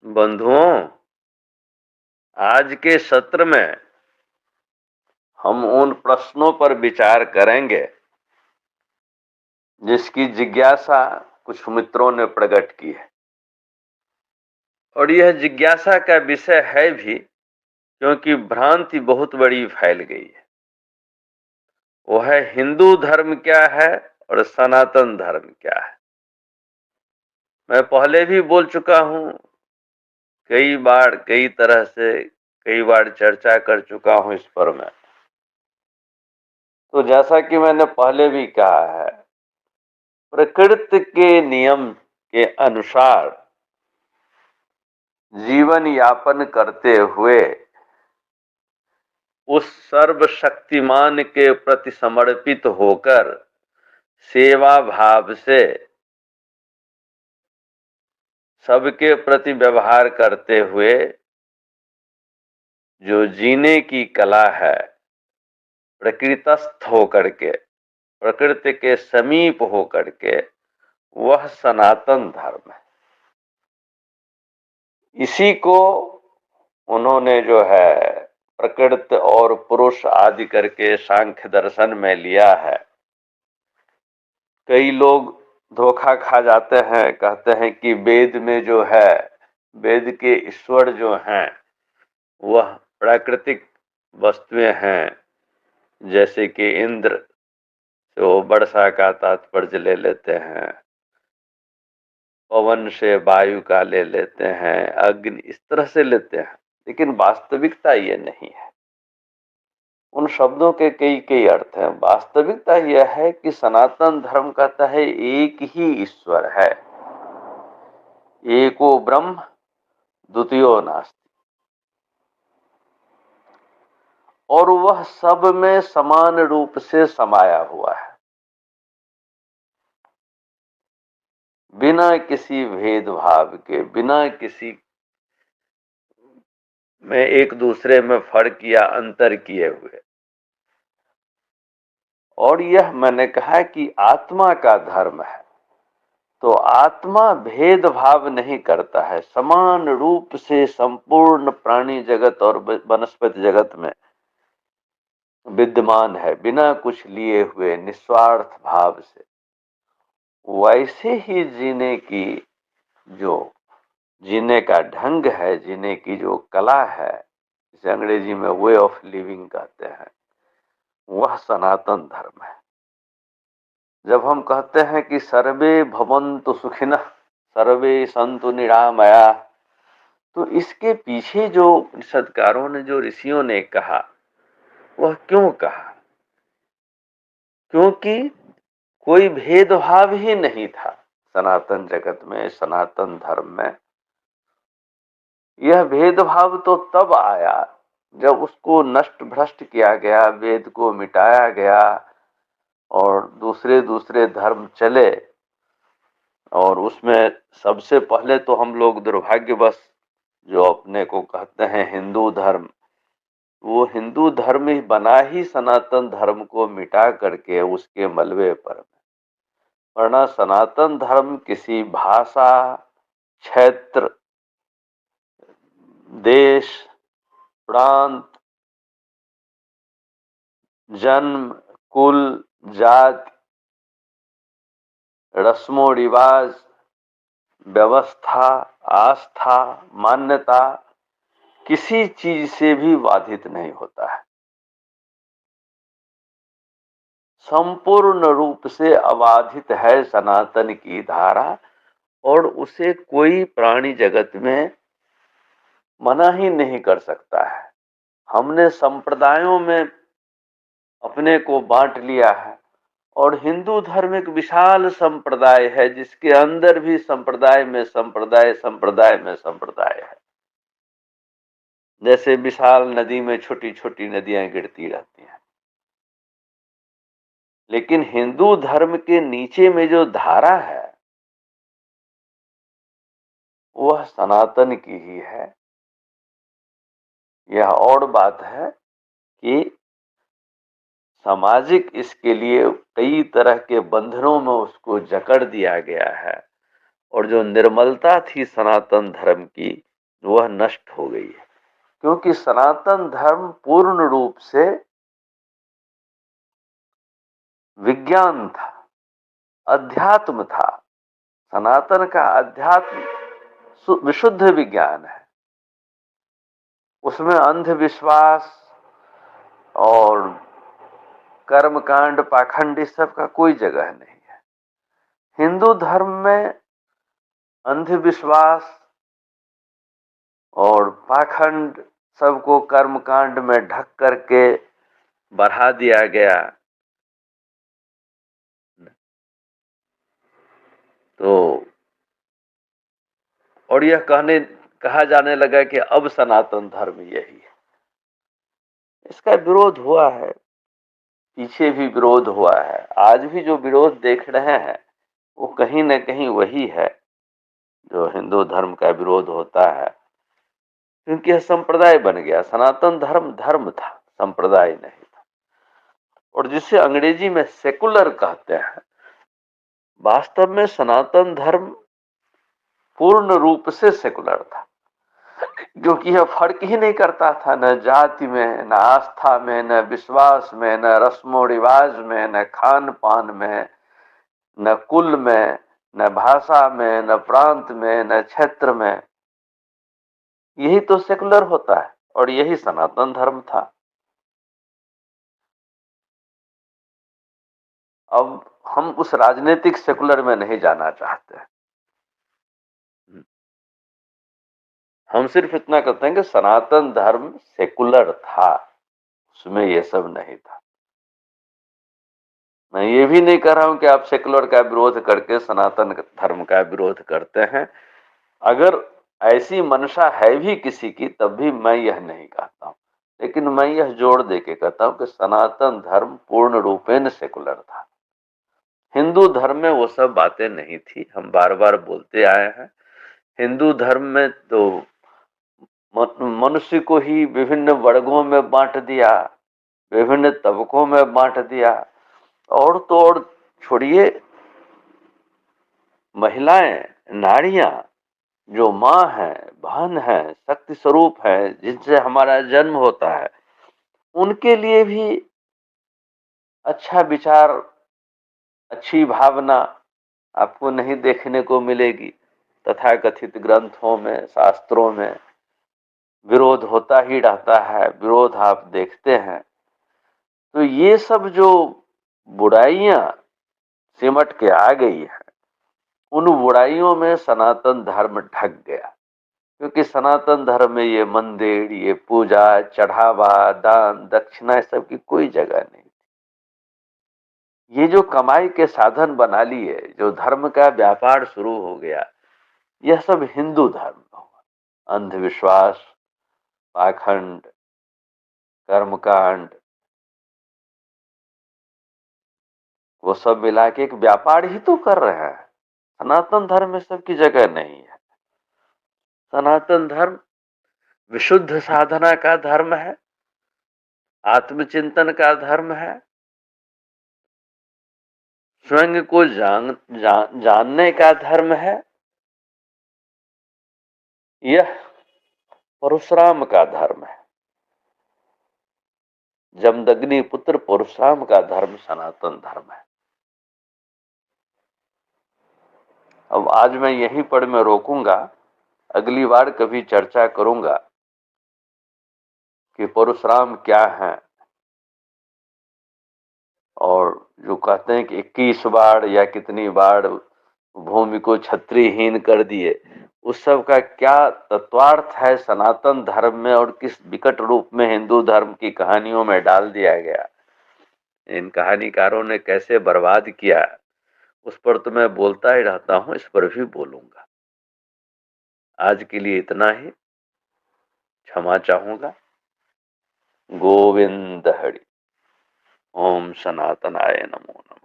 बंधुओं, आज के सत्र में हम उन प्रश्नों पर विचार करेंगे जिसकी जिज्ञासा कुछ मित्रों ने प्रकट की है। और यह जिज्ञासा का विषय है भी क्योंकि भ्रांति बहुत बड़ी फैल गई है। वो है हिंदू धर्म क्या है और सनातन धर्म क्या है। मैं पहले भी बोल चुका हूं, कई बार कई तरह से कई बार चर्चा कर चुका हूं इस पर मैं। तो जैसा कि मैंने पहले भी कहा है, प्रकृति के नियम के अनुसार जीवन यापन करते हुए उस सर्वशक्तिमान के प्रति समर्पित होकर सेवा भाव से सबके प्रति व्यवहार करते हुए जो जीने की कला है, प्रकृतस्थ होकर के, प्रकृति के समीप होकर के, वह सनातन धर्म है। इसी को उन्होंने जो है प्रकृति और पुरुष आदि करके सांख्य दर्शन में लिया है। कई लोग धोखा खा जाते हैं, कहते हैं कि वेद में जो है, वेद के ईश्वर जो हैं वह प्राकृतिक वस्तुएं हैं, जैसे कि इंद्र तो वर्षा का तात्पर्य ले लेते हैं, पवन से वायु का ले लेते हैं, अग्नि इस तरह से लेते हैं, लेकिन वास्तविकता ये नहीं है। उन शब्दों के कई कई अर्थ हैं। वास्तविकता यह है कि सनातन धर्म कहता है एक ही ईश्वर है, एको ब्रह्म द्वितीयो नास्ति, और वह सब में समान रूप से समाया हुआ है, बिना किसी भेदभाव के, बिना किसी में एक दूसरे में फर्क या अंतर किए हुए। और यह मैंने कहा कि आत्मा का धर्म है, तो आत्मा भेदभाव नहीं करता है, समान रूप से संपूर्ण प्राणी जगत और वनस्पति जगत में विद्यमान है, बिना कुछ लिए हुए निस्वार्थ भाव से। वैसे ही जीने की जो जीने का ढंग है, जीने की जो कला है, जिसे अंग्रेजी में वे ऑफ लिविंग कहते हैं, वह सनातन धर्म है। जब हम कहते हैं कि सर्वे भवन्तु सुखिनः सर्वे सन्तु निरामया, तो इसके पीछे जो उपनिषदकारों ने, जो ऋषियों ने कहा, वह क्यों कहा? क्योंकि कोई भेदभाव ही नहीं था सनातन जगत में, सनातन धर्म में। यह भेदभाव तो तब आया जब उसको नष्ट भ्रष्ट किया गया, वेद को मिटाया गया और दूसरे दूसरे धर्म चले। और उसमें सबसे पहले तो हम लोग दुर्भाग्यवश जो अपने को कहते हैं हिंदू धर्म, वो हिंदू धर्म ही बना ही सनातन धर्म को मिटा करके उसके मलबे पर। वरना सनातन धर्म किसी भाषा, क्षेत्र, देश, प्रांत, जन्म, कुल, जाति, रस्मों रिवाज, व्यवस्था, आस्था, मान्यता, किसी चीज से भी बाधित नहीं होता है। संपूर्ण रूप से अबाधित है सनातन की धारा, और उसे कोई प्राणी जगत में मना ही नहीं कर सकता है। हमने संप्रदायों में अपने को बांट लिया है, और हिंदू धर्म एक विशाल संप्रदाय है जिसके अंदर भी संप्रदाय में संप्रदाय, संप्रदाय में संप्रदाय है। जैसे विशाल नदी में छोटी छोटी नदियां गिरती रहती हैं, लेकिन हिंदू धर्म के नीचे में जो धारा है वह सनातन की ही है। यह और बात है कि सामाजिक इसके लिए कई तरह के बंधनों में उसको जकड़ दिया गया है, और जो निर्मलता थी सनातन धर्म की, वह नष्ट हो गई है, क्योंकि सनातन धर्म पूर्ण रूप से विज्ञान था, अध्यात्म था। सनातन का अध्यात्म विशुद्ध विज्ञान है। उसमें अंधविश्वास और कर्मकांड, पाखंड, इस सब का कोई जगह नहीं है। हिंदू धर्म में अंधविश्वास और पाखंड सबको कर्मकांड में ढक करके बढ़ा दिया गया। तो और यह कहा जाने लगा कि अब सनातन धर्म यही है। इसका विरोध हुआ है, पीछे भी विरोध हुआ है, आज भी जो विरोध देख रहे हैं वो कहीं न कहीं वही है जो हिंदू धर्म का विरोध होता है, क्योंकि यह संप्रदाय बन गया। सनातन धर्म धर्म था, संप्रदाय नहीं था। और जिसे अंग्रेजी में सेकुलर कहते हैं, वास्तव में सनातन धर्म पूर्ण रूप से सेकुलर था, क्योंकि यह फर्क ही नहीं करता था, न जाति में, न आस्था में, न विश्वास में, न रस्मों रिवाज में, न खान पान में, न कुल में, न भाषा में, न प्रांत में, न क्षेत्र में। यही तो सेकुलर होता है और यही सनातन धर्म था। अब हम उस राजनीतिक सेकुलर में नहीं जाना चाहते। हम सिर्फ इतना कहते हैं कि सनातन धर्म सेकुलर था, उसमें ये सब नहीं था। मैं ये भी नहीं कह रहा हूं कि आप सेकुलर का विरोध करके सनातन धर्म का विरोध करते हैं। अगर ऐसी मंशा है भी किसी की, तब भी मैं यह नहीं कहता हूं, लेकिन मैं यह जोड़ देके कहता हूं कि सनातन धर्म पूर्ण रूपेण सेकुलर था। हिंदू धर्म में वो सब बातें नहीं थी। हम बार बार बोलते आए हैं, हिंदू धर्म में तो मनुष्य को ही विभिन्न वर्गों में बांट दिया, विभिन्न तबकों में बांट दिया। और तो और छोड़िए, महिलाएं, नारियां जो माँ है, बहन है, शक्ति स्वरूप है, जिनसे हमारा जन्म होता है, उनके लिए भी अच्छा विचार, अच्छी भावना आपको नहीं देखने को मिलेगी। तथाकथित ग्रंथों में, शास्त्रों में विरोध होता ही रहता है, विरोध आप देखते हैं। तो ये सब जो बुराइयां सिमट के आ गई है, उन बुराइयों में सनातन धर्म ढक गया, क्योंकि सनातन धर्म में ये मंदिर, ये पूजा, चढ़ावा, दान, दक्षिणा, इस सब की कोई जगह नहीं। ये जो कमाई के साधन बना लिए, जो धर्म का व्यापार शुरू हो गया, यह सब हिंदू धर्म में हुआ। अंधविश्वास, पाखंड, कर्मकांड, वो सब मिला के एक व्यापार ही तो कर रहे हैं। सनातन धर्म में सबकी जगह नहीं है। सनातन धर्म विशुद्ध साधना का धर्म है, आत्मचिंतन का धर्म है, स्वयं को जानने का धर्म है। यह परशुराम का धर्म है। जमदग्नि पुत्र परशुराम का धर्म सनातन धर्म है। अब आज मैं यहीं पर मैं रोकूंगा, अगली बार कभी चर्चा करूंगा कि परशुराम क्या है। और जो कहते हैं कि 21 बार या कितनी बार भूमि को क्षत्रियहीन कर दिए, उस सब का क्या तत्वार्थ है सनातन धर्म में, और किस विकट रूप में हिंदू धर्म की कहानियों में डाल दिया गया, इन कहानीकारों ने कैसे बर्बाद किया, उस पर तो मैं बोलता ही रहता हूं, इस पर भी बोलूंगा। आज के लिए इतना ही, क्षमा चाहूंगा। गोविंद हरि। ओम सनातनाय नमो नमः।